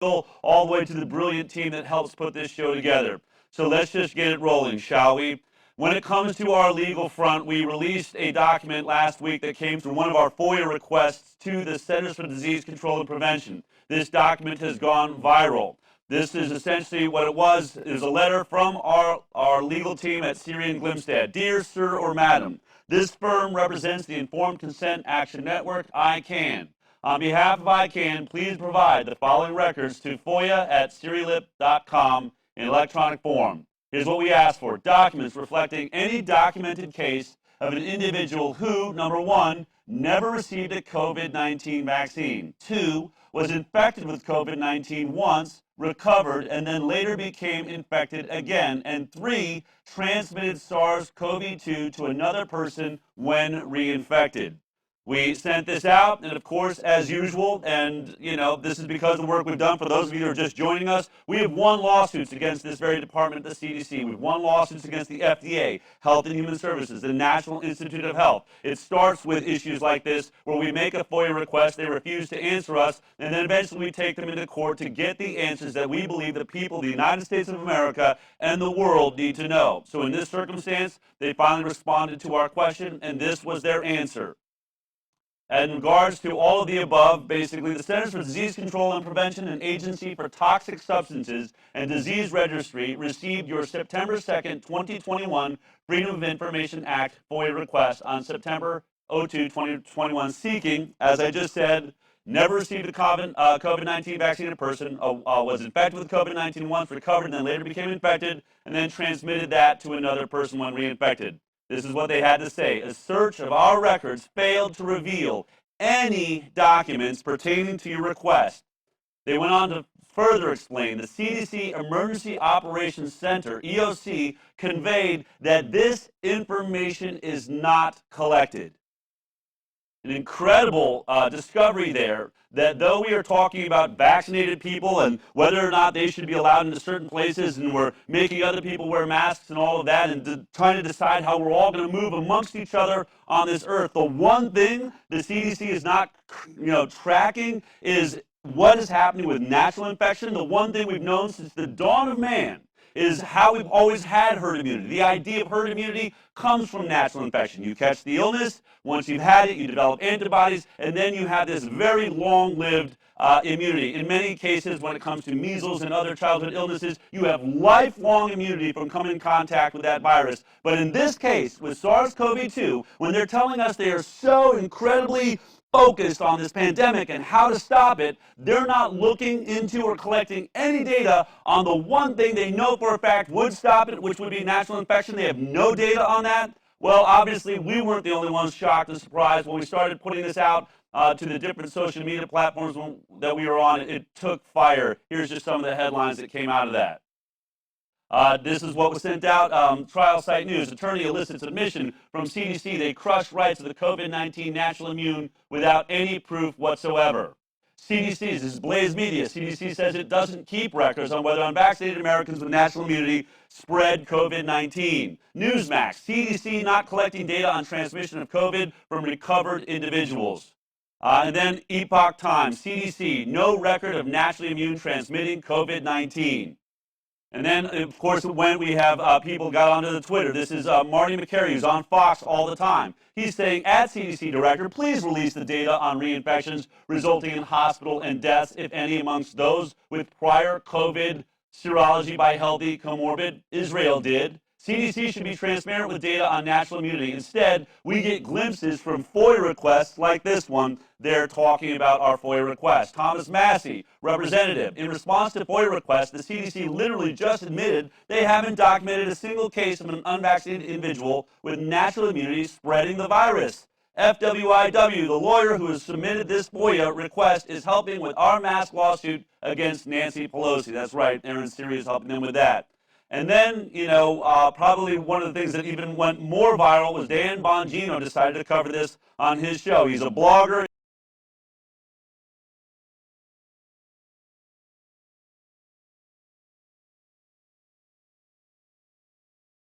all the way to the brilliant team that helps put this show together. So let's just get it rolling, shall we? When it comes to our legal front, we released a document last week that came through one of our FOIA requests to the Centers for Disease Control and Prevention. This document has gone viral. This is essentially what it was. It was a letter from our legal team at Syrian Glimstead. Dear Sir or Madam, this firm represents the Informed Consent Action Network, ICANN. On behalf of ICANN, please provide the following records to FOIA@SyriaLip.com in electronic form. Here's what we ask for: documents reflecting any documented case of an individual who, number one, never received a COVID-19 vaccine, two, was infected with COVID-19 once, recovered, and then later became infected again, and three, transmitted SARS-CoV-2 to another person when reinfected. We sent this out, and of course, as usual, and this is because of the work we've done. For those of you who are just joining us, we have won lawsuits against this very department, the CDC. We've won lawsuits against the FDA, Health and Human Services, the National Institute of Health. It starts with issues like this, where we make a FOIA request, they refuse to answer us, and then eventually we take them into court to get the answers that we believe the people of the United States of America and the world need to know. So in this circumstance, they finally responded to our question, and this was their answer. In regards to all of the above, basically, the Centers for Disease Control and Prevention and Agency for Toxic Substances and Disease Registry received your September 2nd, 2021 Freedom of Information Act FOIA request on September 2, 2021, seeking, as I just said, never received a COVID-19 vaccine in person, was infected with COVID-19 once, recovered, and then later became infected, and then transmitted that to another person when reinfected. This is what they had to say. A search of our records failed to reveal any documents pertaining to your request. They went on to further explain the CDC Emergency Operations Center, EOC, conveyed that this information is not collected. An incredible discovery there, that though we are talking about vaccinated people and whether or not they should be allowed into certain places, and we're making other people wear masks and all of that, and trying to decide how we're all going to move amongst each other on this earth, the one thing the CDC is not tracking is what is happening with natural infection. The one thing we've known since the dawn of man is how we've always had herd immunity. The idea of herd immunity comes from natural infection. You catch the illness, once you've had it, you develop antibodies, and then you have this very long-lived immunity. In many cases, when it comes to measles and other childhood illnesses, you have lifelong immunity from coming in contact with that virus. But in this case, with SARS-CoV-2, when they're telling us they are so incredibly focused on this pandemic and how to stop it, they're not looking into or collecting any data on the one thing they know for a fact would stop it, which would be natural infection. They have no data on that. Well, obviously, we weren't the only ones shocked and surprised when we started putting this out to the different social media platforms that we were on. It took fire. Here's just some of the headlines that came out of that. This is what was sent out. Trial Site News. Attorney elicits admission from CDC they crushed rights of the COVID-19 natural immune without any proof whatsoever. CDC, this is Blaze Media. CDC says it doesn't keep records on whether unvaccinated Americans with natural immunity spread COVID-19. Newsmax. CDC not collecting data on transmission of COVID from recovered individuals. And then Epoch Times. CDC, no record of naturally immune transmitting COVID-19. And then, of course, when we have people got onto the Twitter, this is Marty McCary, who's on Fox all the time. He's saying, at CDC Director, please release the data on reinfections resulting in hospital and deaths, if any, amongst those with prior COVID serology by healthy comorbid. Israel did. CDC should be transparent with data on natural immunity. Instead, we get glimpses from FOIA requests like this one. They're talking about our FOIA request. Thomas Massey, representative. In response to FOIA requests, the CDC literally just admitted they haven't documented a single case of an unvaccinated individual with natural immunity spreading the virus. FWIW, the lawyer who has submitted this FOIA request, is helping with our mask lawsuit against Nancy Pelosi. That's right, Aaron Siri is helping them with that. And then, probably one of the things that even went more viral was Dan Bongino decided to cover this on his show. He's a blogger.